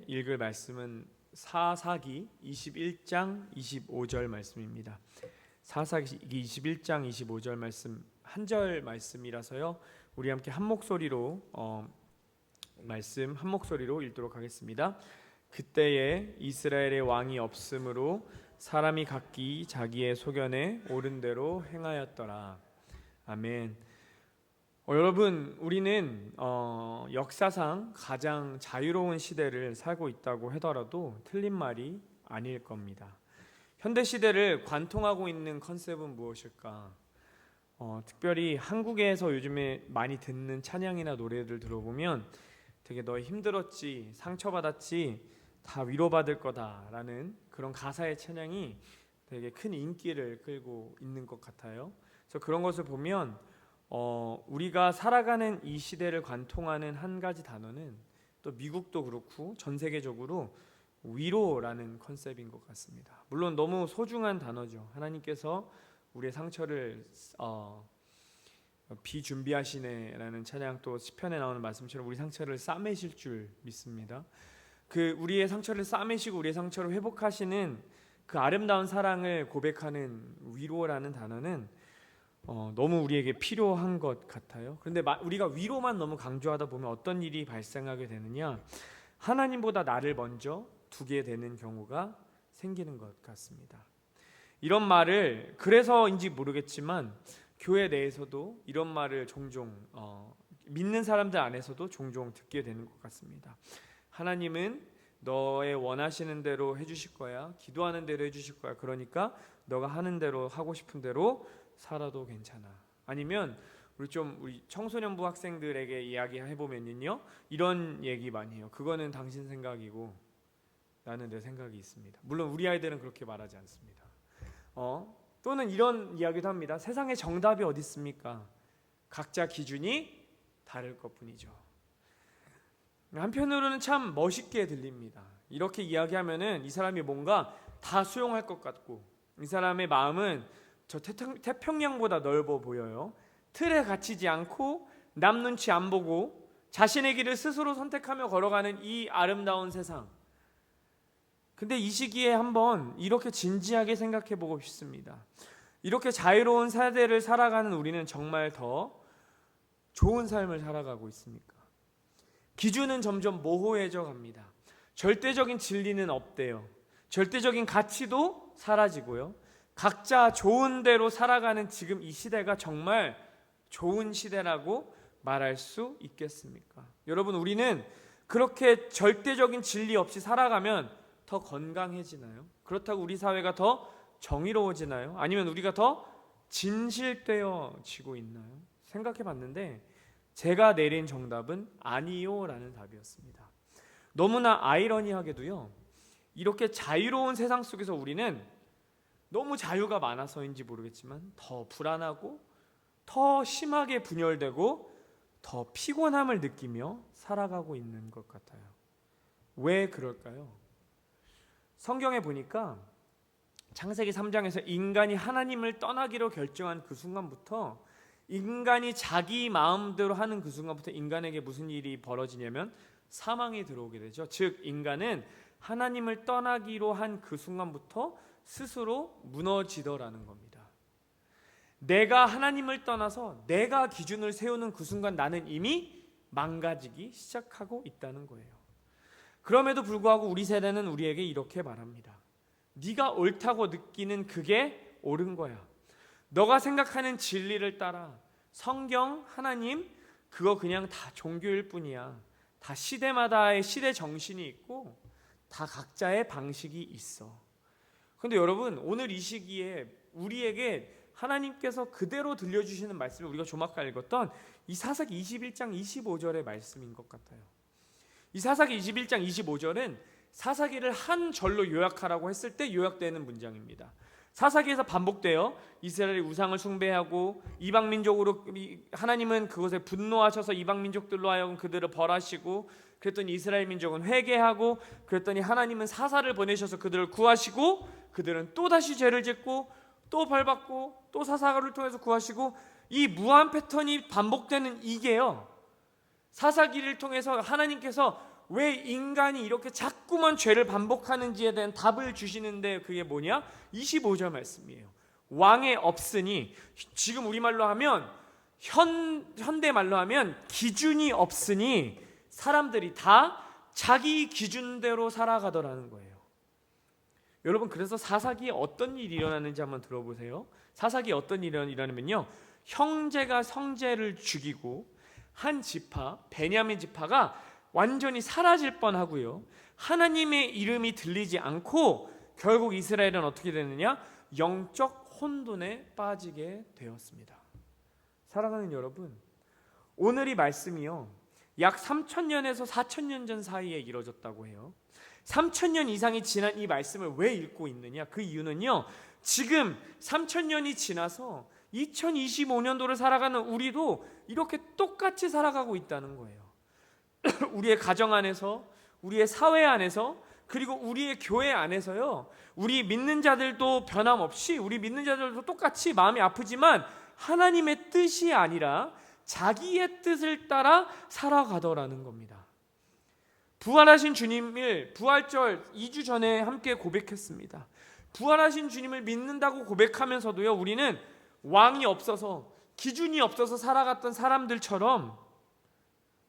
읽을 말씀은 사사기 21장 25절 말씀입니다. 사사기 21장 25절 말씀 한 절 말씀이라서요. 우리 함께 한 목소리로 말씀 한 목소리로 읽도록 하겠습니다. 그때에 이스라엘의 왕이 없으므로 사람이 각기 자기의 소견에 옳은 대로 행하였더라. 아멘. 여러분, 우리는 역사상 가장 자유로운 시대를 살고 있다고 하더라도 틀린 말이 아닐 겁니다. 현대 시대를 관통하고 있는 컨셉은 무엇일까? 특별히 한국에서 요즘에 많이 듣는 찬양이나 노래들 들어보면 되게 너 힘들었지, 상처받았지, 다 위로받을 거다라는 그런 가사의 찬양이 되게 큰 인기를 끌고 있는 것 같아요. 그래서 그런 것을 보면 우리가 살아가는 이 시대를 관통하는 한 가지 단어는 또 미국도 그렇고 전 세계적으로 위로라는 컨셉인 것 같습니다. 물론 너무 소중한 단어죠. 하나님께서 우리의 상처를 비준비하시네라는 찬양, 또 시편에 나오는 말씀처럼 우리 상처를 싸매실 줄 믿습니다. 그 우리의 상처를 싸매시고 우리의 상처를 회복하시는 그 아름다운 사랑을 고백하는 위로라는 단어는 너무 우리에게 필요한 것 같아요. 그런데 우리가 위로만 너무 강조하다 보면 어떤 일이 발생하게 되느냐, 하나님보다 나를 먼저 두게 되는 경우가 생기는 것 같습니다. 이런 말을 그래서인지 모르겠지만 교회 내에서도 이런 말을 종종 믿는 사람들 안에서도 종종 듣게 되는 것 같습니다. 하나님은 너의 원하시는 대로 해주실 거야, 기도하는 대로 해주실 거야, 그러니까 너가 하는 대로, 하고 싶은 대로 살아도 괜찮아. 아니면 우리 청소년부 학생들에게 이야기해보면요, 이런 얘기 많이 해요. 그거는 당신 생각이고 나는 내 생각이 있습니다. 물론 우리 아이들은 그렇게 말하지 않습니다. 또는 이런 이야기도 합니다. 세상에 정답이 어디 있습니까? 각자 기준이 다를 것뿐이죠. 한편으로는 참 멋있게 들립니다. 이렇게 이야기하면은 이 사람이 뭔가 다 수용할 것 같고, 이 사람의 마음은 저 태평양보다 넓어 보여요. 틀에 갇히지 않고 남 눈치 안 보고 자신의 길을 스스로 선택하며 걸어가는 이 아름다운 세상. 근데 이 시기에 한번 이렇게 진지하게 생각해 보고 싶습니다. 이렇게 자유로운 세대를 살아가는 우리는 정말 더 좋은 삶을 살아가고 있습니까? 기준은 점점 모호해져 갑니다. 절대적인 진리는 없대요. 절대적인 가치도 사라지고요. 각자 좋은 대로 살아가는 지금 이 시대가 정말 좋은 시대라고 말할 수 있겠습니까? 여러분, 우리는 그렇게 절대적인 진리 없이 살아가면 더 건강해지나요? 그렇다고 우리 사회가 더 정의로워지나요? 아니면 우리가 더 진실되어지고 있나요? 생각해 봤는데 제가 내린 정답은 아니요 라는 답이었습니다. 너무나 아이러니하게도요, 이렇게 자유로운 세상 속에서 우리는 너무 자유가 많아서인지 모르겠지만 더 불안하고 더 심하게 분열되고 더 피곤함을 느끼며 살아가고 있는 것 같아요. 왜 그럴까요? 성경에 보니까 창세기 3장에서 인간이 하나님을 떠나기로 결정한 그 순간부터, 인간이 자기 마음대로 하는 그 순간부터 인간에게 무슨 일이 벌어지냐면 사망이 들어오게 되죠. 즉 인간은 하나님을 떠나기로 한 그 순간부터 스스로 무너지더라는 겁니다. 내가 하나님을 떠나서 내가 기준을 세우는 그 순간 나는 이미 망가지기 시작하고 있다는 거예요. 그럼에도 불구하고 우리 세대는 우리에게 이렇게 말합니다. 네가 옳다고 느끼는 그게 옳은 거야. 너가 생각하는 진리를 따라. 성경, 하나님, 그거 그냥 다 종교일 뿐이야. 다 시대마다의 시대 정신이 있고 다 각자의 방식이 있어. 그런데 여러분, 오늘 이 시기에 우리에게 하나님께서 그대로 들려주시는 말씀을 우리가 좀 아까 읽었던 이 사사기 21장 25절의 말씀인 것 같아요. 이 사사기 21장 25절은 사사기를 한 절로 요약하라고 했을 때 요약되는 문장입니다. 사사기에서 반복되어 이스라엘이 우상을 숭배하고 이방민족으로, 하나님은 그것에 분노하셔서 이방민족들로 하여금 그들을 벌하시고, 그랬더니 이스라엘 민족은 회개하고, 그랬더니 하나님은 사사를 보내셔서 그들을 구하시고, 그들은 또다시 죄를 짓고 또 벌받고 또 사사를 통해서 구하시고, 이 무한 패턴이 반복되는 이게요, 사사기를 통해서 하나님께서 왜 인간이 이렇게 자꾸만 죄를 반복하는지에 대한 답을 주시는데 그게 뭐냐? 25절 말씀이에요. 왕의 없으니, 지금 우리말로 하면 현대말로 하면 기준이 없으니 사람들이 다 자기 기준대로 살아가더라는 거예요. 여러분, 그래서 사사기에 어떤 일이 일어나는지 한번 들어보세요. 사사기에 어떤 일이 일어나면요, 형제가 형제를 죽이고 한 지파, 베냐민 지파가 완전히 사라질 뻔하고요, 하나님의 이름이 들리지 않고 결국 이스라엘은 어떻게 되느냐? 영적 혼돈에 빠지게 되었습니다. 사랑하는 여러분, 오늘 이 말씀이요, 약 3,000년에서 4,000년 전 사이에 이루어졌다고 해요. 3,000년 이상이 지난 이 말씀을 왜 읽고 있느냐? 그 이유는요, 지금 3,000년이 지나서 2025년도를 살아가는 우리도 이렇게 똑같이 살아가고 있다는 거예요. 우리의 가정 안에서, 우리의 사회 안에서, 그리고 우리의 교회 안에서요, 우리 믿는 자들도 변함없이, 우리 믿는 자들도 똑같이 마음이 아프지만 하나님의 뜻이 아니라 자기의 뜻을 따라 살아가더라는 겁니다. 부활하신 주님을 부활절 2주 전에 함께 고백했습니다. 부활하신 주님을 믿는다고 고백하면서도요, 우리는 왕이 없어서, 기준이 없어서 살아갔던 사람들처럼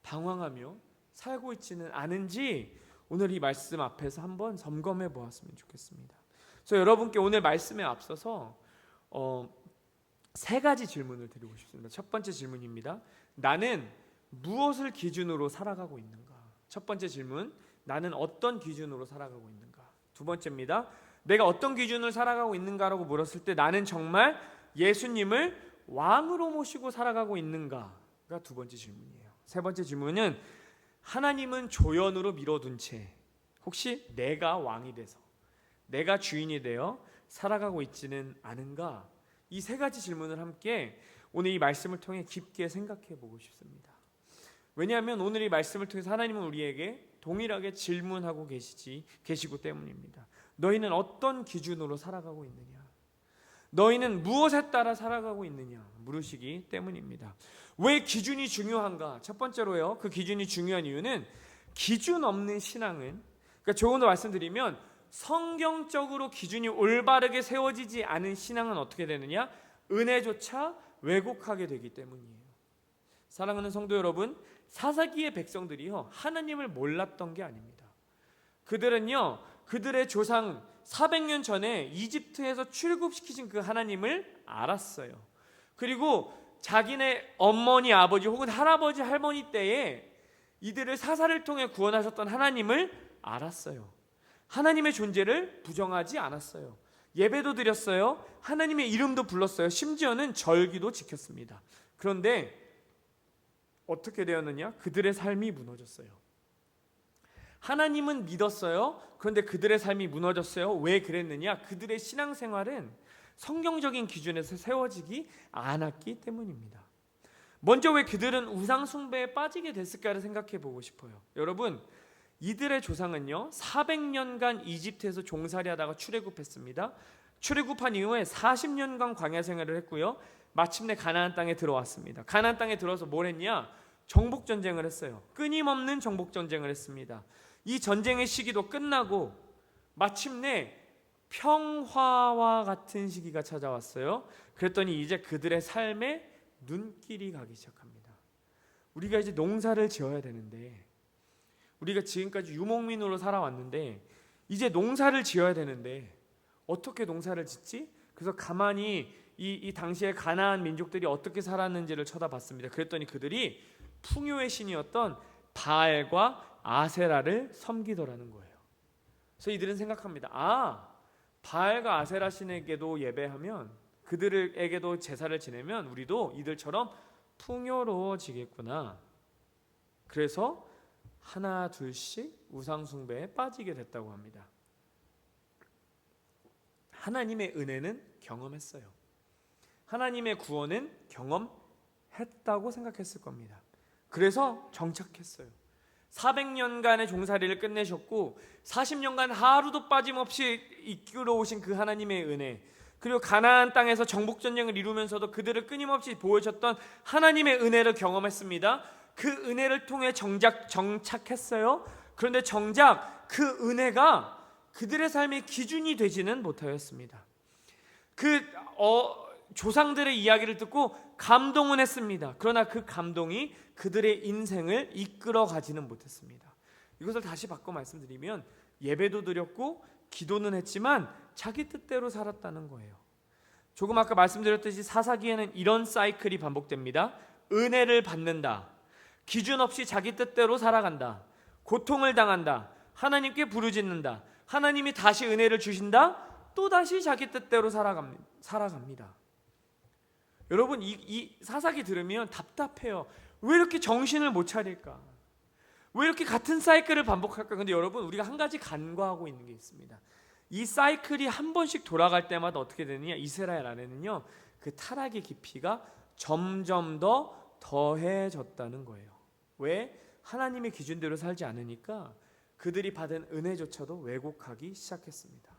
방황하며 살고 있지는 않은지 오늘 이 말씀 앞에서 한번 점검해 보았으면 좋겠습니다. 그래서 여러분께 오늘 말씀에 앞서서 세 가지 질문을 드리고 싶습니다. 첫 번째 질문입니다. 나는 무엇을 기준으로 살아가고 있는가? 첫 번째 질문, 나는 어떤 기준으로 살아가고 있는가? 두 번째입니다. 내가 어떤 기준으로 살아가고 있는가라고 물었을 때 나는 정말 예수님을 왕으로 모시고 살아가고 있는가가 두 번째 질문이에요. 세 번째 질문은, 하나님은 조연으로 밀어둔 채 혹시 내가 왕이 돼서, 내가 주인이 되어 살아가고 있지는 않은가? 이 세 가지 질문을 함께 오늘 이 말씀을 통해 깊게 생각해 보고 싶습니다. 왜냐하면 오늘 이 말씀을 통해서 하나님은 우리에게 동일하게 질문하고 계시고 때문입니다. 너희는 어떤 기준으로 살아가고 있느냐? 너희는 무엇에 따라 살아가고 있느냐? 물으시기 때문입니다. 왜 기준이 중요한가? 첫 번째로요, 그 기준이 중요한 이유는 기준 없는 신앙은, 그러니까 조금 더 말씀드리면 성경적으로 기준이 올바르게 세워지지 않은 신앙은 어떻게 되느냐? 은혜조차 왜곡하게 되기 때문이에요. 사랑하는 성도 여러분, 사사기의 백성들이요, 하나님을 몰랐던 게 아닙니다. 그들은요, 그들의 조상 400년 전에 이집트에서 출국시키신 그 하나님을 알았어요. 그리고 자기네 어머니, 아버지 혹은 할아버지, 할머니 때에 이들을 사사를 통해 구원하셨던 하나님을 알았어요. 하나님의 존재를 부정하지 않았어요. 예배도 드렸어요. 하나님의 이름도 불렀어요. 심지어는 절기도 지켰습니다. 그런데 어떻게 되었느냐? 그들의 삶이 무너졌어요. 하나님은 믿었어요. 그런데 그들의 삶이 무너졌어요. 왜 그랬느냐? 그들의 신앙생활은 성경적인 기준에서 세워지기 않았기 때문입니다. 먼저 왜 그들은 우상 숭배에 빠지게 됐을까를 생각해 보고 싶어요. 여러분, 이들의 조상은요, 400년간 이집트에서 종살이하다가 출애굽했습니다. 출애굽한 이후에 40년간 광야 생활을 했고요, 마침내 가나안 땅에 들어왔습니다. 가나안 땅에 들어서 뭘 했냐? 정복 전쟁을 했어요. 끊임없는 정복 전쟁을 했습니다. 이 전쟁의 시기도 끝나고 마침내 평화와 같은 시기가 찾아왔어요. 그랬더니 이제 그들의 삶에 눈길이 가기 시작합니다. 우리가 이제 농사를 지어야 되는데, 우리가 지금까지 유목민으로 살아왔는데 이제 농사를 지어야 되는데 어떻게 농사를 짓지? 그래서 가만히 이 당시에 가나안 민족들이 어떻게 살았는지를 쳐다봤습니다. 그랬더니 그들이 풍요의 신이었던 바알과 아세라를 섬기더라는 거예요. 그래서 이들은 생각합니다. 바알과 아세라 신에게도 예배하면, 그들에게도 제사를 지내면 우리도 이들처럼 풍요로워지겠구나. 그래서 하나 둘씩 우상 숭배에 빠지게 됐다고 합니다. 하나님의 은혜는 경험했어요. 하나님의 구원은 경험했다고 생각했을 겁니다. 그래서 정착했어요. 400년간의 종살이를 끝내셨고 40년간 하루도 빠짐없이 이끌어오신 그 하나님의 은혜, 그리고 가나안 땅에서 정복전쟁을 이루면서도 그들을 끊임없이 보여줬던 하나님의 은혜를 경험했습니다. 그 은혜를 통해 정착했어요. 그런데 정작 그 은혜가 그들의 삶의 기준이 되지는 못하였습니다. 조상들의 이야기를 듣고 감동은 했습니다. 그러나 그 감동이 그들의 인생을 이끌어 가지는 못했습니다. 이것을 다시 바꿔 말씀드리면 예배도 드렸고 기도는 했지만 자기 뜻대로 살았다는 거예요. 조금 아까 말씀드렸듯이 사사기에는 이런 사이클이 반복됩니다. 은혜를 받는다, 기준 없이 자기 뜻대로 살아간다, 고통을 당한다, 하나님께 부르짖는다, 하나님이 다시 은혜를 주신다, 또다시 자기 뜻대로 살아갑니다. 여러분, 이 사사기 들으면 답답해요. 왜 이렇게 정신을 못 차릴까? 왜 이렇게 같은 사이클을 반복할까? 근데 여러분, 우리가 한 가지 간과하고 있는 게 있습니다. 이 사이클이 한 번씩 돌아갈 때마다 어떻게 되느냐? 이스라엘 안에는요, 그 타락의 깊이가 점점 더 더해졌다는 거예요. 왜? 하나님의 기준대로 살지 않으니까 그들이 받은 은혜조차도 왜곡하기 시작했습니다.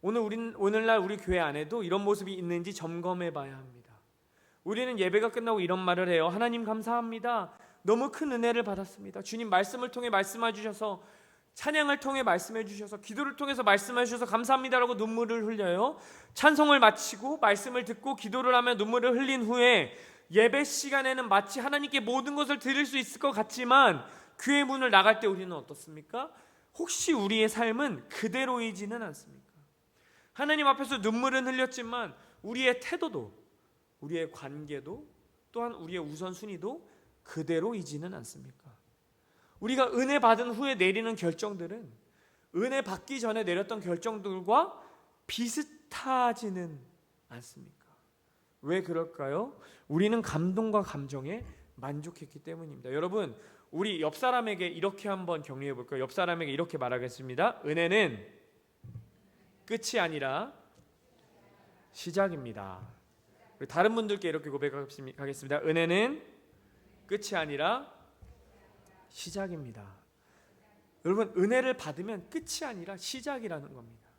오늘날 우리 교회 안에도 이런 모습이 있는지 점검해 봐야 합니다. 우리는 예배가 끝나고 이런 말을 해요. 하나님 감사합니다. 너무 큰 은혜를 받았습니다. 주님 말씀을 통해 말씀해 주셔서, 찬양을 통해 말씀해 주셔서, 기도를 통해서 말씀해 주셔서 감사합니다라고 눈물을 흘려요. 찬송을 마치고 말씀을 듣고 기도를 하며 눈물을 흘린 후에 예배 시간에는 마치 하나님께 모든 것을 드릴 수 있을 것 같지만 교회 문을 나갈 때 우리는 어떻습니까? 혹시 우리의 삶은 그대로이지는 않습니까? 하나님 앞에서 눈물은 흘렸지만 우리의 태도도, 우리의 관계도, 또한 우리의 우선순위도 그대로이지는 않습니까? 우리가 은혜 받은 후에 내리는 결정들은 은혜 받기 전에 내렸던 결정들과 비슷하지는 않습니까? 왜 그럴까요? 우리는 감동과 감정에 만족했기 때문입니다. 여러분, 우리 옆 사람에게 이렇게 한번 격려해 볼까요? 옆 사람에게 이렇게 말하겠습니다. 은혜는 끝이 아니라 시작입니다. 다른 분들께 이렇게 고백하겠습니다. 은혜는 끝이 아니라 시작입니다. 여러분, 은혜를 받으면 끝이 아니라 시작이라는 겁니다.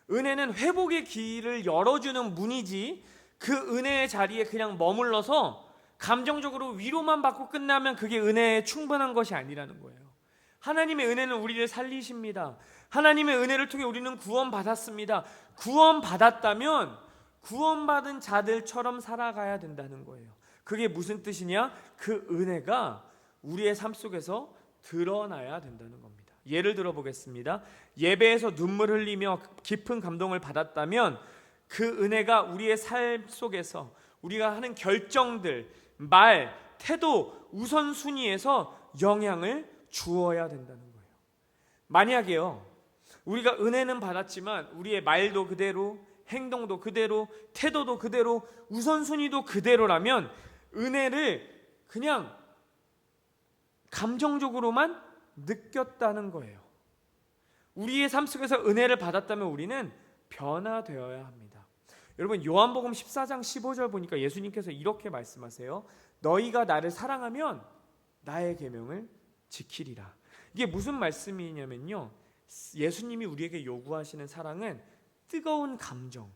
은혜는 회복의 길을 열어주는 문이지, 그 은혜의 자리에 그냥 머물러서 감정적으로 위로만 받고 끝나면 그게 은혜에 충분한 것이 아니라는 거예요. 하나님의 은혜는 우리를 살리십니다. 하나님의 은혜를 통해 우리는 구원받았습니다. 구원받았다면 구원받은 자들처럼 살아가야 된다는 거예요. 그게 무슨 뜻이냐? 그 은혜가 우리의 삶 속에서 드러나야 된다는 겁니다. 예를 들어 보겠습니다. 예배에서 눈물 흘리며 깊은 감동을 받았다면 그 은혜가 우리의 삶 속에서 우리가 하는 결정들, 말, 태도, 우선순위에서 영향을 주어야 된다는 거예요. 만약에요, 우리가 은혜는 받았지만 우리의 말도 그대로, 행동도 그대로, 태도도 그대로, 우선순위도 그대로라면 은혜를 그냥 감정적으로만 느꼈다는 거예요. 우리의 삶 속에서 은혜를 받았다면 우리는 변화되어야 합니다. 여러분, 요한복음 14장 15절 보니까 예수님께서 이렇게 말씀하세요. 너희가 나를 사랑하면 나의 계명을 지키리라. 이게 무슨 말씀이냐면요, 예수님이 우리에게 요구하시는 사랑은 뜨거운 감정,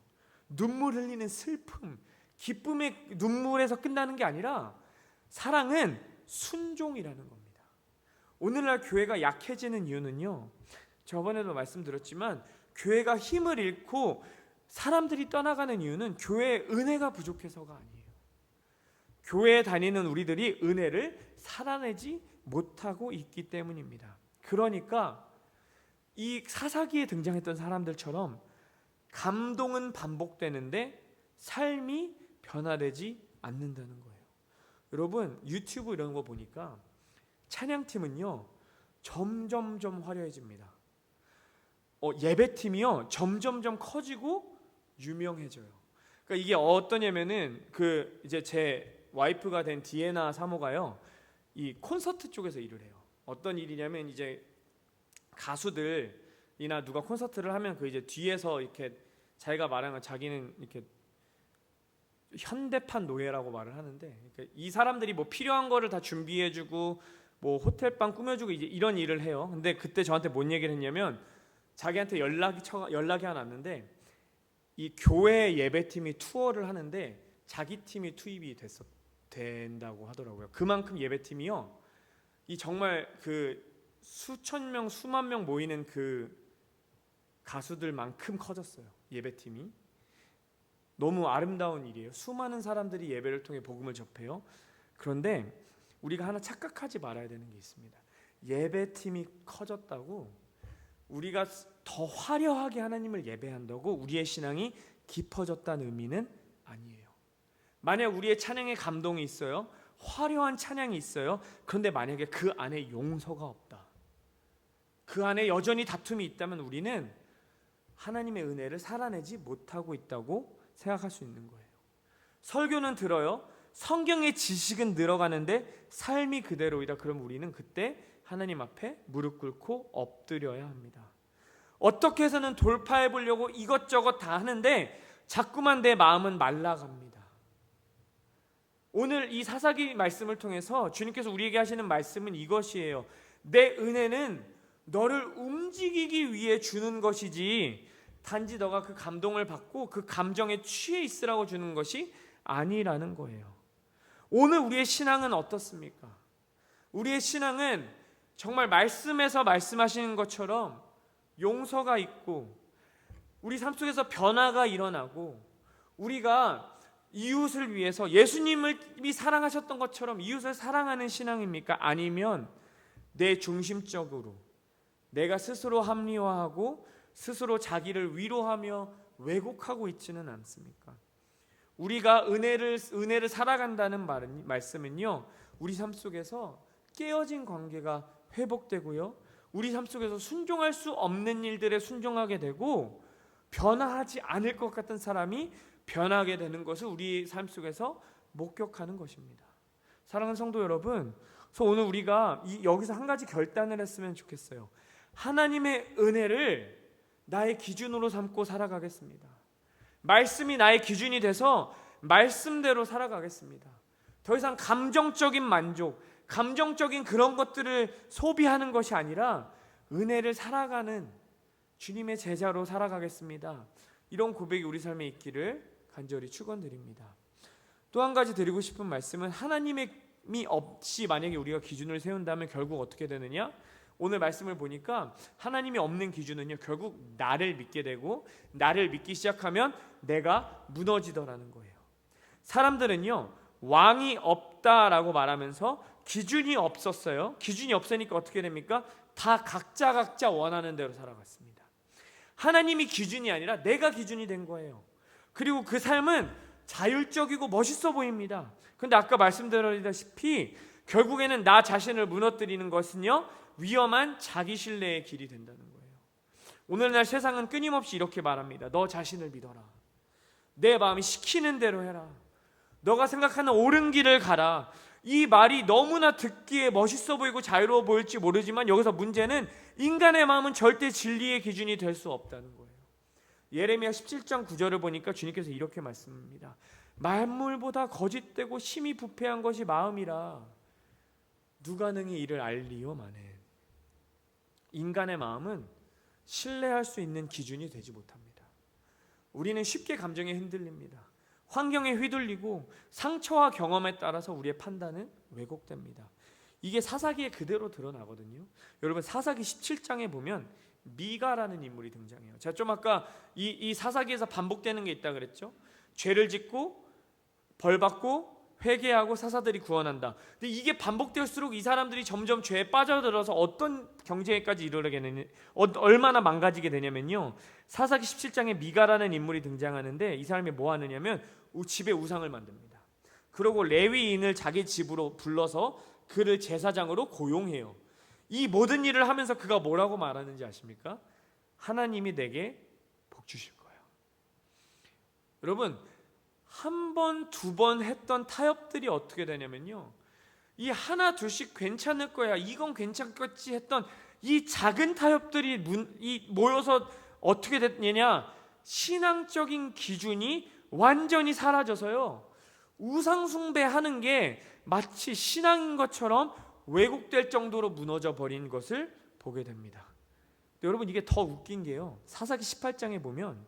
눈물 흘리는 슬픔, 기쁨의 눈물에서 끝나는 게 아니라 사랑은 순종이라는 겁니다. 오늘날 교회가 약해지는 이유는요, 저번에도 말씀드렸지만 교회가 힘을 잃고 사람들이 떠나가는 이유는 교회의 은혜가 부족해서가 아니에요. 교회에 다니는 우리들이 은혜를 살아내지 못하고 있기 때문입니다. 그러니까 이 사사기에 등장했던 사람들처럼 감동은 반복되는데 삶이 변화되지 않는다는 거예요. 여러분, 유튜브 이런 거 보니까 찬양팀은요 점점점 화려해집니다. 예배팀이요 점점점 커지고 유명해져요. 그러니까 이게 어떠냐면은 이제 제 와이프가 된 디에나 사모가요, 이 콘서트 쪽에서 일을 해요. 어떤 일이냐면 이제 가수들이나 누가 콘서트를 하면 그 이제 뒤에서 이렇게 자기가 말하는 건 자기는 이렇게 현대판 노예라고 말을 하는데, 그러니까 이 사람들이 뭐 필요한 거를 다 준비해주고 뭐 호텔방 꾸며주고 이제 이런 일을 해요. 근데 그때 저한테 뭔 얘기를 했냐면 자기한테 연락이 하나 왔는데 이 교회 예배팀이 투어를 하는데 자기 팀이 투입이 된다고 하더라고요. 그만큼 예배팀이요, 이 정말 그 수천 명, 수만 명 모이는 그 가수들만큼 커졌어요. 예배팀이. 너무 아름다운 일이에요. 수많은 사람들이 예배를 통해 복음을 접해요. 그런데 우리가 하나 착각하지 말아야 되는 게 있습니다. 예배팀이 커졌다고 우리가 더 화려하게 하나님을 예배한다고 우리의 신앙이 깊어졌다는 의미는 아니에요. 만약 우리의 찬양에 감동이 있어요, 화려한 찬양이 있어요. 그런데 만약에 그 안에 용서가 없다, 그 안에 여전히 다툼이 있다면 우리는 하나님의 은혜를 살아내지 못하고 있다고 생각할 수 있는 거예요. 설교는 들어요, 성경의 지식은 늘어가는데 삶이 그대로이다. 그럼 우리는 그때 하나님 앞에 무릎 꿇고 엎드려야 합니다. 어떻게 해서는 돌파해 보려고 이것저것 다 하는데 자꾸만 내 마음은 말라갑니다. 오늘 이 사사기 말씀을 통해서 주님께서 우리에게 하시는 말씀은 이것이에요. 내 은혜는 너를 움직이기 위해 주는 것이지 단지 너가 그 감동을 받고 그 감정에 취해 있으라고 주는 것이 아니라는 거예요. 오늘 우리의 신앙은 어떻습니까? 우리의 신앙은 정말 말씀에서 말씀하시는 것처럼 용서가 있고 우리 삶 속에서 변화가 일어나고 우리가 이웃을 위해서 예수님이 사랑하셨던 것처럼 이웃을 사랑하는 신앙입니까? 아니면 내 중심적으로 내가 스스로 합리화하고 스스로 자기를 위로하며 왜곡하고 있지는 않습니까? 우리가 은혜를 살아간다는 말씀은요, 우리 삶 속에서 깨어진 관계가 회복되고요, 우리 삶 속에서 순종할 수 없는 일들에 순종하게 되고 변화하지 않을 것 같은 사람이 변하게 되는 것을 우리 삶 속에서 목격하는 것입니다. 사랑하는 성도 여러분, 그래서 오늘 우리가 여기서 한 가지 결단을 했으면 좋겠어요. 하나님의 은혜를 나의 기준으로 삼고 살아가겠습니다. 말씀이 나의 기준이 돼서 말씀대로 살아가겠습니다. 더 이상 감정적인 만족, 감정적인 그런 것들을 소비하는 것이 아니라 은혜를 살아가는 주님의 제자로 살아가겠습니다. 이런 고백이 우리 삶에 있기를 간절히 축원드립니다. 또 한 가지 드리고 싶은 말씀은 하나님이 없이 만약에 우리가 기준을 세운다면 결국 어떻게 되느냐? 오늘 말씀을 보니까 하나님이 없는 기준은요, 결국 나를 믿게 되고 나를 믿기 시작하면 내가 무너지더라는 거예요. 사람들은요, 왕이 없다라고 말하면서 기준이 없었어요. 기준이 없으니까 어떻게 됩니까? 다 각자 원하는 대로 살아갔습니다. 하나님이 기준이 아니라 내가 기준이 된 거예요. 그리고 그 삶은 자율적이고 멋있어 보입니다. 그런데 아까 말씀드렸다시피 결국에는 나 자신을 무너뜨리는 것은요, 위험한 자기 신뢰의 길이 된다는 거예요. 오늘날 세상은 끊임없이 이렇게 말합니다. 너 자신을 믿어라. 내 마음이 시키는 대로 해라. 너가 생각하는 옳은 길을 가라. 이 말이 너무나 듣기에 멋있어 보이고 자유로워 보일지 모르지만 여기서 문제는 인간의 마음은 절대 진리의 기준이 될 수 없다는 거예요. 예레미야 17장 9절을 보니까 주님께서 이렇게 말씀합니다. 만물보다 거짓되고 심히 부패한 것이 마음이라 누가 능히 이를 알리요 마네. 인간의 마음은 신뢰할 수 있는 기준이 되지 못합니다. 우리는 쉽게 감정에 흔들립니다. 환경에 휘둘리고 상처와 경험에 따라서 우리의 판단은 왜곡됩니다. 이게 사사기에 그대로 드러나거든요. 여러분 사사기 17장에 보면 미가라는 인물이 등장해요. 제가 좀 아까 이 사사기에서 반복되는 게 있다 그랬죠. 죄를 짓고 벌받고 회개하고 사사들이 구원한다. 근데 이게 반복될수록 이 사람들이 점점 죄에 빠져들어서 어떤 경제까지 이르게 되냐, 얼마나 망가지게 되냐면요. 사사기 17장에 미가라는 인물이 등장하는데 이 사람이 뭐 하느냐면 집에 우상을 만듭니다. 그리고 레위인을 자기 집으로 불러서 그를 제사장으로 고용해요. 이 모든 일을 하면서 그가 뭐라고 말하는지 아십니까? 하나님이 내게 복 주실 거예요. 여러분, 한 번, 두 번 했던 타협들이 어떻게 되냐면요, 이 하나 둘씩 괜찮을 거야, 이건 괜찮겠지 했던 이 작은 타협들이 모여서 어떻게 됐느냐, 신앙적인 기준이 완전히 사라져서요, 우상 숭배하는 게 마치 신앙인 것처럼 왜곡될 정도로 무너져 버린 것을 보게 됩니다. 여러분, 이게 더 웃긴 게요, 사사기 18장에 보면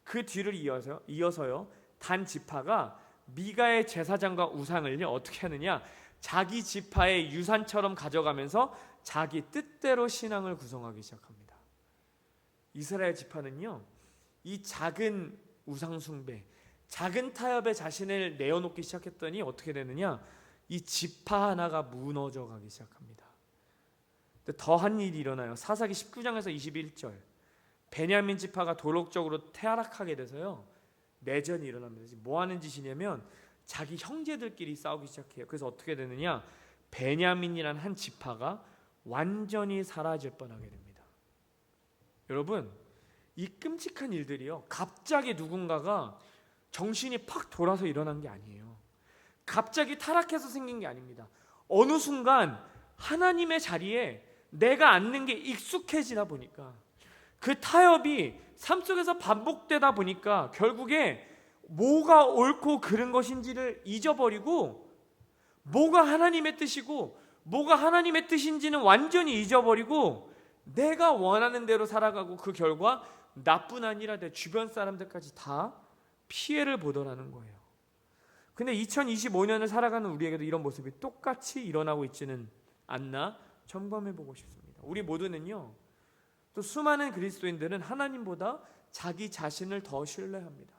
그 뒤를 이어서요 단 지파가 미가의 제사장과 우상을요 어떻게 하느냐, 자기 지파의 유산처럼 가져가면서 자기 뜻대로 신앙을 구성하기 시작합니다. 이스라엘 지파는요, 이 작은 우상숭배, 작은 타협에 자신을 내어놓기 시작했더니 어떻게 되느냐, 이 지파 하나가 무너져 가기 시작합니다. 더한 일이 일어나요. 사사기 19장에서 21절, 베냐민 지파가 도덕적으로 퇴락하게 돼서요, 내전이 일어납니다. 뭐 하는 짓이냐면 자기 형제들끼리 싸우기 시작해요. 그래서 어떻게 되느냐, 베냐민이라는 한 지파가 완전히 사라질 뻔하게 됩니다. 여러분, 이 끔찍한 일들이요, 갑자기 누군가가 정신이 팍 돌아서 일어난 게 아니에요. 갑자기 타락해서 생긴 게 아닙니다. 어느 순간 하나님의 자리에 내가 앉는 게 익숙해지다 보니까, 그 타협이 삶 속에서 반복되다 보니까 결국에 뭐가 옳고 그른 것인지를 잊어버리고, 뭐가 하나님의 뜻이고 뭐가 하나님의 뜻인지는 완전히 잊어버리고 내가 원하는 대로 살아가고, 그 결과 나뿐 아니라 내 주변 사람들까지 다 피해를 보더라는 거예요. 근데 2025년을 살아가는 우리에게도 이런 모습이 똑같이 일어나고 있지는 않나 점검해 보고 싶습니다. 우리 모두는요, 또 수많은 그리스도인들은 하나님보다 자기 자신을 더 신뢰합니다.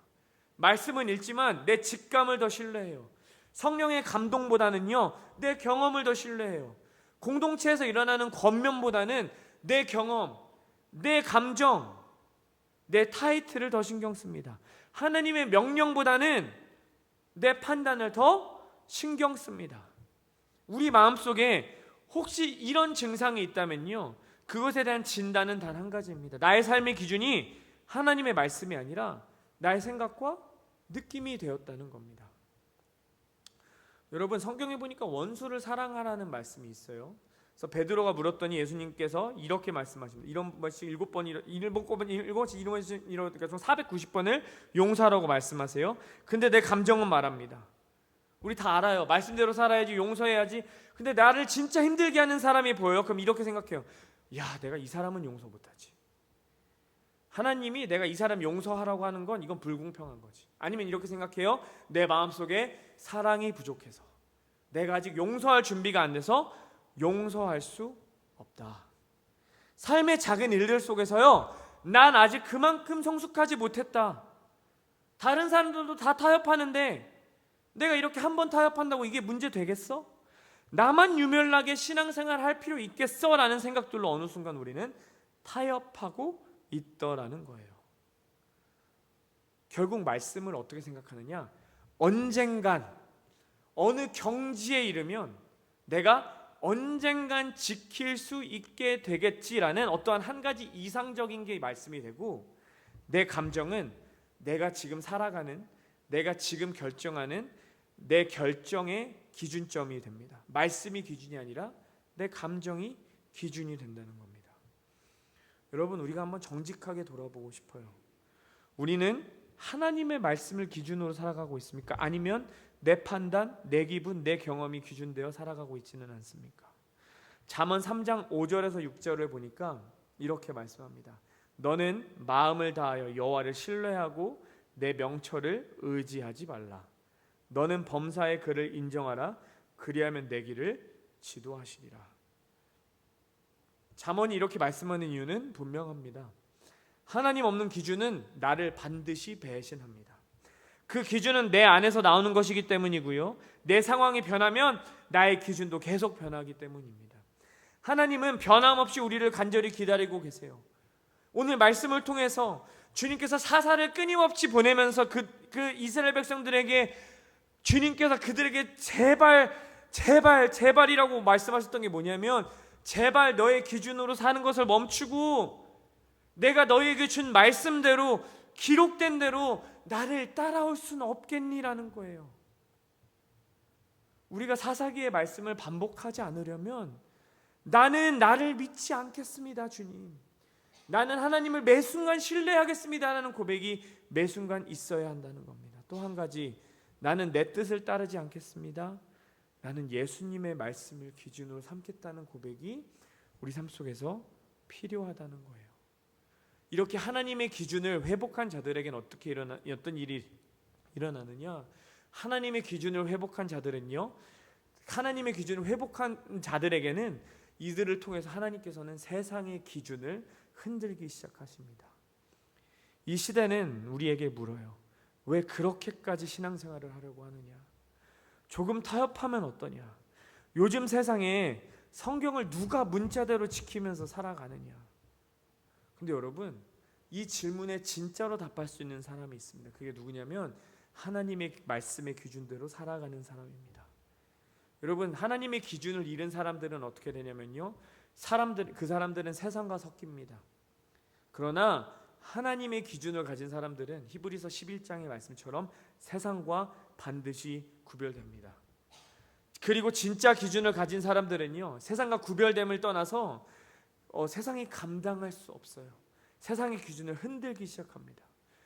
말씀은 읽지만 내 직감을 더 신뢰해요. 성령의 감동보다는요, 내 경험을 더 신뢰해요. 공동체에서 일어나는 권면보다는 내 경험, 내 감정, 내 타이틀을 더 신경 씁니다. 하나님의 명령보다는 내 판단을 더 신경 씁니다. 우리 마음속에 혹시 이런 증상이 있다면요, 그것에 대한 진단은 단 한 가지입니다. 나의 삶의 기준이 하나님의 말씀이 아니라 나의 생각과 느낌이 되었다는 겁니다. 여러분, 성경에 보니까 원수를 사랑하라는 말씀이 있어요. 그래서 베드로가 물었더니 예수님께서 이렇게 말씀하십니다. 이런 것이 7번, 그러니까 총 490번을 용서하라고 말씀하세요. 근데 내 감정은 말합니다. 우리 다 알아요. 말씀대로 살아야지, 용서해야지. 근데 나를 진짜 힘들게 하는 사람이 보여요. 그럼 이렇게 생각해요. 야, 내가 이 사람은 용서 못하지. 하나님이 내가 이 사람 용서하라고 하는 건 이건 불공평한 거지. 아니면 이렇게 생각해요. 내 마음속에 사랑이 부족해서, 내가 아직 용서할 준비가 안 돼서 용서할 수 없다. 삶의 작은 일들 속에서요, 난 아직 그만큼 성숙하지 못했다. 다른 사람들도 다 타협하는데 내가 이렇게 한 번 타협한다고 이게 문제 되겠어? 나만 유별나게 신앙생활 할 필요 있겠어? 라는 생각들로 어느 순간 우리는 타협하고 있더라는 거예요. 결국 말씀을 어떻게 생각하느냐, 언젠간 어느 경지에 이르면 내가 언젠간 지킬 수 있게 되겠지라는 어떠한 한 가지 이상적인 게 말씀이 되고, 내 감정은 내가 지금 살아가는, 내가 지금 결정하는 내 결정의 기준점이 됩니다. 말씀이 기준이 아니라 내 감정이 기준이 된다는 겁니다. 여러분, 우리가 한번 정직하게 돌아보고 싶어요. 우리는 하나님의 말씀을 기준으로 살아가고 있습니까? 아니면 내 판단, 내 기분, 내 경험이 기준되어 살아가고 있지는 않습니까? 잠언 3장 5절에서 6절을 보니까 이렇게 말씀합니다. 너는 마음을 다하여 여호와를 신뢰하고 내 명철을 의지하지 말라. 너는 범사의 그를 인정하라. 그리하면 내 길을 지도하시리라. 잠언이 이렇게 말씀하는 이유는 분명합니다. 하나님 없는 기준은 나를 반드시 배신합니다. 그 기준은 내 안에서 나오는 것이기 때문이고요, 내 상황이 변하면 나의 기준도 계속 변하기 때문입니다. 하나님은 변함없이 우리를 간절히 기다리고 계세요. 오늘 말씀을 통해서 주님께서 사사를 끊임없이 보내면서 그 이스라엘 백성들에게 주님께서 그들에게 제발이라고 말씀하셨던 게 뭐냐면, 제발 너의 기준으로 사는 것을 멈추고 내가 너에게 준 말씀대로, 기록된 대로 나를 따라올 수는 없겠니라는 거예요. 우리가 사사기의 말씀을 반복하지 않으려면, 나는 나를 믿지 않겠습니다 주님, 나는 하나님을 매 순간 신뢰하겠습니다라는 고백이 매 순간 있어야 한다는 겁니다. 또 한 가지, 나는 내 뜻을 따르지 않겠습니다, 나는 예수님의 말씀을 기준으로 삼겠다는 고백이 우리 삶 속에서 필요하다는 거예요. 이렇게 하나님의 기준을 회복한 자들에게는 어떤 일이 일어나느냐, 하나님의 기준을 회복한 자들은요, 하나님의 기준을 회복한 자들에게는 이들을 통해서 하나님께서는 세상의 기준을 흔들기 시작하십니다. 이 시대는 우리에게 물어요. 왜 그렇게까지 신앙생활을 하려고 하느냐? 조금 타협하면 어떠냐? 요즘 세상에 성경을 누가 문자대로 지키면서 살아가느냐? 근데 여러분, 이 질문에 진짜로 답할 수 있는 사람이 있습니다. 그게 누구냐면 하나님의 말씀의 기준대로 살아가는 사람입니다. 여러분, 하나님의 기준을 잃은 사람들은 어떻게 되냐면요, 그 사람들은 세상과 섞입니다. 그러나 하나님의 기준을 가진 사람들은 히브리서 11장의 말씀처럼 세상과 반드시 구별됩니다. 그리고 진짜 기준을 가진 사람들은요, 세상과 구별됨을 떠나서 세상이 감당할 수 없어요. 세상의 기준을 흔들기 시작합니다.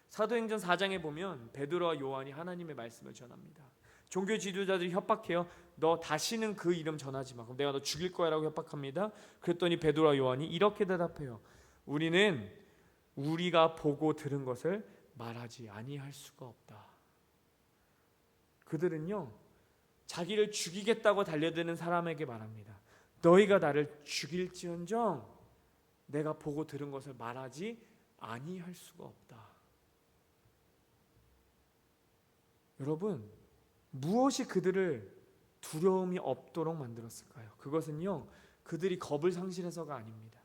사도행전 4장에 보면 베드로와 요한이 하나님의 말씀을 전합니다. 종교 지도자들이 협박해요. 너 다시는 그 이름 전하지 마. 그럼 내가 너 죽일 거야 라고 협박합니다. 그랬더니 베드로와 요한이 이렇게 대답해요. 우리는 우리가 보고 들은 것을 말하지 아니할 수가 없다. 그들은요, 자기를 죽이겠다고 달려드는 사람에게 말합니다. 너희가 나를 죽일지언정 내가 보고 들은 것을 말하지 아니할 수가 없다. 여러분, 무엇이 그들을 두려움이 없도록 만들었을까요? 그것은요, 그들이 겁을 상실해서가 아닙니다.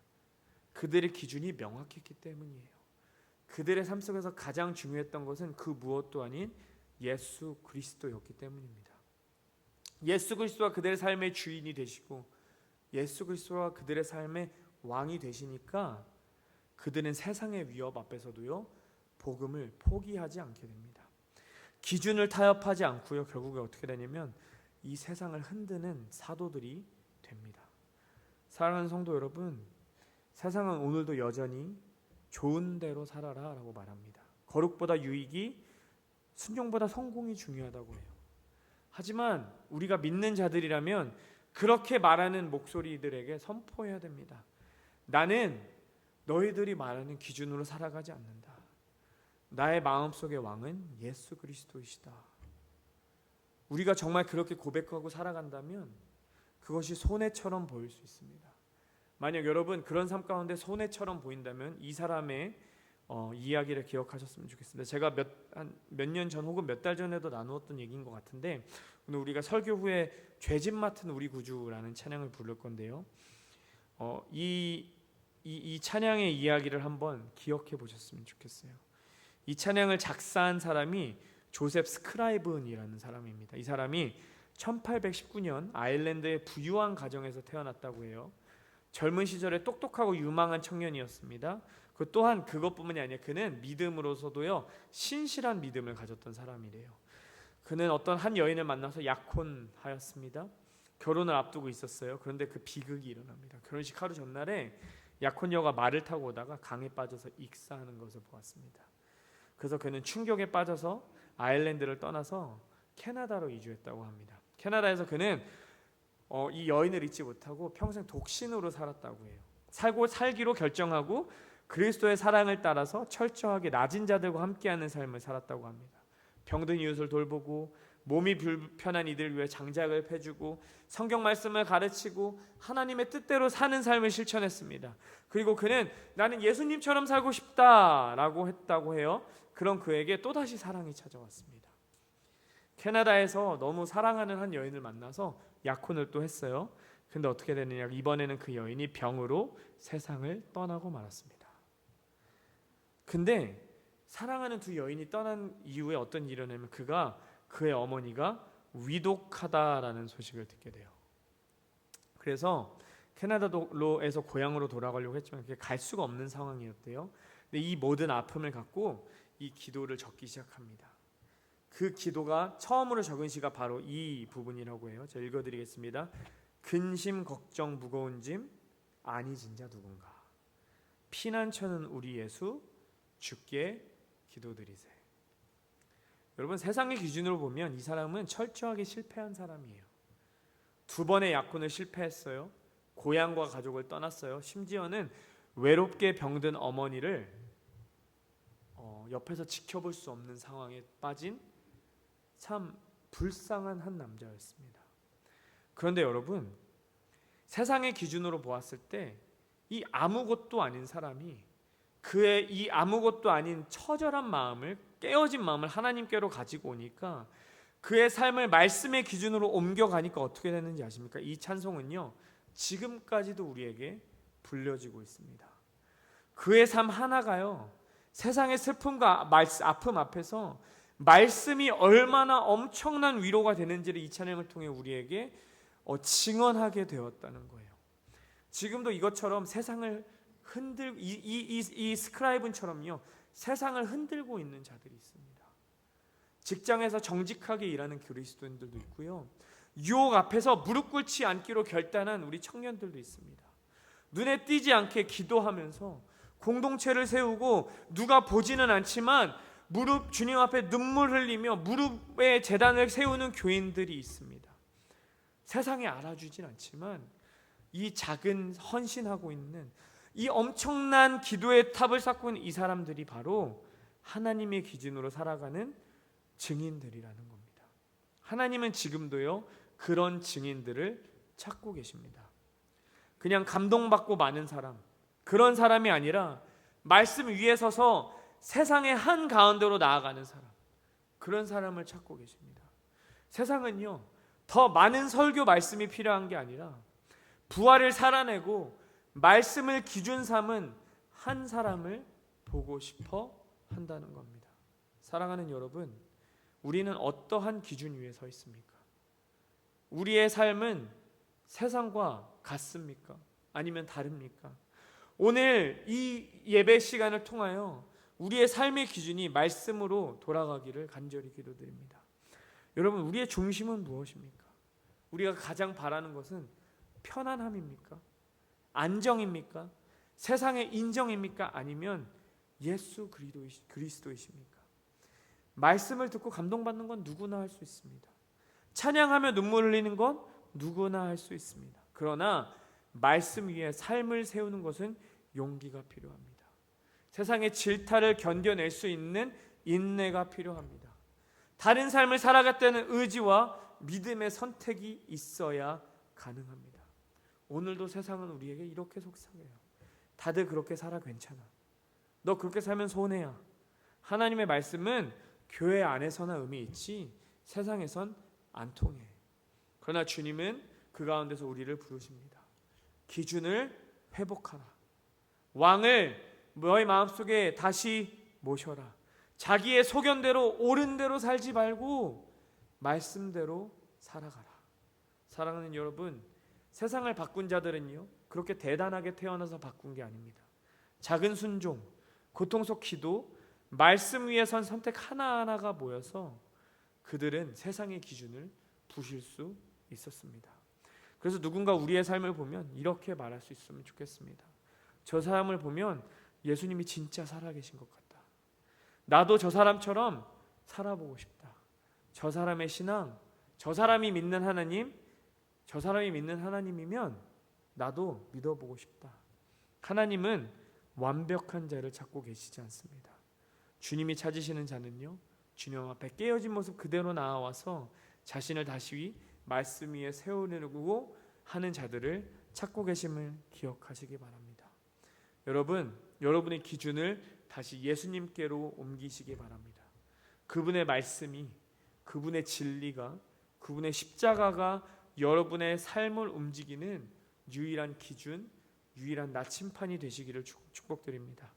그들의 기준이 명확했기 때문이에요. 그들의 삶 속에서 가장 중요했던 것은 그 무엇도 아닌 예수 그리스도였기 때문입니다. 예수 그리스도가 그들의 삶의 주인이 되시고 예수 그리스도가 그들의 삶의 왕이 되시니까 그들은 세상의 위협 앞에서도요, 복음을 포기하지 않게 됩니다. 기준을 타협하지 않고요, 결국에 어떻게 되냐면 이 세상을 흔드는 사도들이 됩니다. 사랑하는 성도 여러분, 세상은 오늘도 여전히 좋은 대로 살아라 라고 말합니다. 거룩보다 유익이, 순종보다 성공이 중요하다고 해요. 하지만 우리가 믿는 자들이라면 그렇게 말하는 목소리들에게 선포해야 됩니다. 나는 너희들이 말하는 기준으로 살아가지 않는다. 나의 마음속의 왕은 예수 그리스도이시다. 우리가 정말 그렇게 고백하고 살아간다면 그것이 손해처럼 보일 수 있습니다. 만약 여러분 그런 삶 가운데 손해처럼 보인다면 이 사람의 이야기를 기억하셨으면 좋겠습니다. 제가 몇 년 전 혹은 몇 달 전에도 나누었던 얘기인 것 같은데, 오늘 우리가 설교 후에 죄짐 맡은 우리 구주라는 찬양을 부를 건데요. 이 찬양의 이야기를 한번 기억해 보셨으면 좋겠어요. 이 찬양을 작사한 사람이 조셉 스크라이븐이라는 사람입니다. 이 사람이 1819년 아일랜드의 부유한 가정에서 태어났다고 해요. 젊은 시절에 똑똑하고 유망한 청년이었습니다. 그 또한 그것뿐만이 아니라 그는 믿음으로서도요, 신실한 믿음을 가졌던 사람이래요. 그는 어떤 한 여인을 만나서 약혼하였습니다. 결혼을 앞두고 있었어요. 그런데 그 비극이 일어납니다. 결혼식 하루 전날에 약혼녀가 말을 타고 오다가 강에 빠져서 익사하는 것을 보았습니다. 그래서 그는 충격에 빠져서 아일랜드를 떠나서 캐나다로 이주했다고 합니다. 캐나다에서 그는 이 여인을 잊지 못하고 평생 독신으로 살았다고 해요. 살기로 결정하고 그리스도의 사랑을 따라서 철저하게 낮은 자들과 함께하는 삶을 살았다고 합니다. 병든 이웃을 돌보고 몸이 불편한 이들 위해 장작을 패주고 성경 말씀을 가르치고 하나님의 뜻대로 사는 삶을 실천했습니다. 그리고 그는 나는 예수님처럼 살고 싶다라고 했다고 해요. 그런 그에게 또다시 사랑이 찾아왔습니다. 캐나다에서 너무 사랑하는 한 여인을 만나서 약혼을 또 했어요. 근데 어떻게 되느냐, 이번에는 그 여인이 병으로 세상을 떠나고 말았습니다. 근데 사랑하는 두 여인이 떠난 이후에 어떤 일이 일어나면 그의 어머니가 위독하다라는 소식을 듣게 돼요. 그래서 캐나다로에서 고향으로 돌아가려고 했지만 그게 갈 수가 없는 상황이었대요. 근데 이 모든 아픔을 갖고 이 기도를 적기 시작합니다. 그 기도가 처음으로 적은 시가 바로 이 부분이라고 해요. 제가 읽어드리겠습니다. 근심 걱정 무거운 짐 아니 진자 누군가, 피난처는 우리 예수 주께 기도드리세. 여러분, 세상의 기준으로 보면 이 사람은 철저하게 실패한 사람이에요. 2번의 약혼을 실패했어요. 고향과 가족을 떠났어요. 심지어는 외롭게 병든 어머니를 옆에서 지켜볼 수 없는 상황에 빠진 참 불쌍한 한 남자였습니다. 그런데 여러분, 세상의 기준으로 보았을 때 이 아무것도 아닌 사람이 그의 이 아무것도 아닌 처절한 마음을, 깨어진 마음을 하나님께로 가지고 오니까 그의 삶을 말씀의 기준으로 옮겨가니까 어떻게 되는지 아십니까? 이 찬송은요, 지금까지도 우리에게 불려지고 있습니다. 그의 삶 하나가요, 세상의 슬픔과 아픔 앞에서 말씀이 얼마나 엄청난 위로가 되는지를 이 찬양을 통해 우리에게 증언하게 되었다는 거예요. 지금도 이것처럼 세상을 이 스크라이브처럼요, 세상을 흔들고 있는 자들이 있습니다. 직장에서 정직하게 일하는 그리스도인들도 있고요, 유혹 앞에서 무릎 꿇지 않기로 결단한 우리 청년들도 있습니다. 눈에 띄지 않게 기도하면서 공동체를 세우고 누가 보지는 않지만 주님 앞에 눈물 흘리며 무릎에 제단을 세우는 교인들이 있습니다. 세상에 알아주진 않지만 이 작은 헌신하고 있는 이 엄청난 기도의 탑을 쌓고 있는 이 사람들이 바로 하나님의 기준으로 살아가는 증인들이라는 겁니다. 하나님은 지금도요, 그런 증인들을 찾고 계십니다. 그냥 감동받고 마는 사람, 그런 사람이 아니라 말씀 위에 서서 세상의 한 가운데로 나아가는 사람, 그런 사람을 찾고 계십니다. 세상은요, 더 많은 설교 말씀이 필요한 게 아니라 부활을 살아내고 말씀을 기준 삼은 한 사람을 보고 싶어 한다는 겁니다. 사랑하는 여러분, 우리는 어떠한 기준 위에 서 있습니까? 우리의 삶은 세상과 같습니까? 아니면 다릅니까? 오늘 이 예배 시간을 통하여 우리의 삶의 기준이 말씀으로 돌아가기를 간절히 기도드립니다. 여러분, 우리의 중심은 무엇입니까? 우리가 가장 바라는 것은 편안함입니까? 안정입니까? 세상의 인정입니까? 아니면 예수 그리스도이십니까? 말씀을 듣고 감동받는 건 누구나 할 수 있습니다. 찬양하며 눈물 흘리는 건 누구나 할 수 있습니다. 그러나 말씀 위에 삶을 세우는 것은 용기가 필요합니다. 세상의 질타를 견뎌낼 수 있는 인내가 필요합니다. 다른 삶을 살아갔다는 의지와 믿음의 선택이 있어야 가능합니다. 오늘도 세상은 우리에게 이렇게 속삭여요. 다들 그렇게 살아, 괜찮아. 너 그렇게 살면 손해야. 하나님의 말씀은 교회 안에서나 의미 있지 세상에선 안 통해. 그러나 주님은 그 가운데서 우리를 부르십니다. 기준을 회복하라. 왕을 너의 마음속에 다시 모셔라. 자기의 소견대로 옳은 대로 살지 말고 말씀대로 살아가라. 사랑하는 여러분, 세상을 바꾼 자들은요, 그렇게 대단하게 태어나서 바꾼 게 아닙니다. 작은 순종, 고통 속 기도, 말씀 위에 선 선택 하나하나가 모여서 그들은 세상의 기준을 부실 수 있었습니다. 그래서 누군가 우리의 삶을 보면 이렇게 말할 수 있으면 좋겠습니다. 저 사람을 보면 예수님이 진짜 살아계신 것 같다. 나도 저 사람처럼 살아보고 싶다. 저 사람의 신앙, 저 사람이 믿는 하나님, 저 사람이 믿는 하나님이면 나도 믿어보고 싶다. 하나님은 완벽한 자를 찾고 계시지 않습니다. 주님이 찾으시는 자는요, 주님 앞에 깨어진 모습 그대로 나와서 자신을 다시 말씀 위에 세우려고 하는 자들을 찾고 계심을 기억하시기 바랍니다. 여러분, 여러분의 기준을 다시 예수님께로 옮기시기 바랍니다. 그분의 말씀이, 그분의 진리가, 그분의 십자가가 여러분의 삶을 움직이는 유일한 기준, 유일한 나침판이 되시기를 축복드립니다.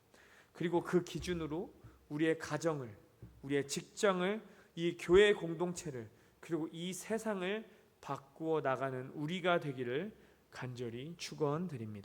그리고 그 기준으로 우리의 가정을, 우리의 직장을, 이 교회 공동체를, 그리고 이 세상을 바꾸어 나가는 우리가 되기를 간절히 축원드립니다.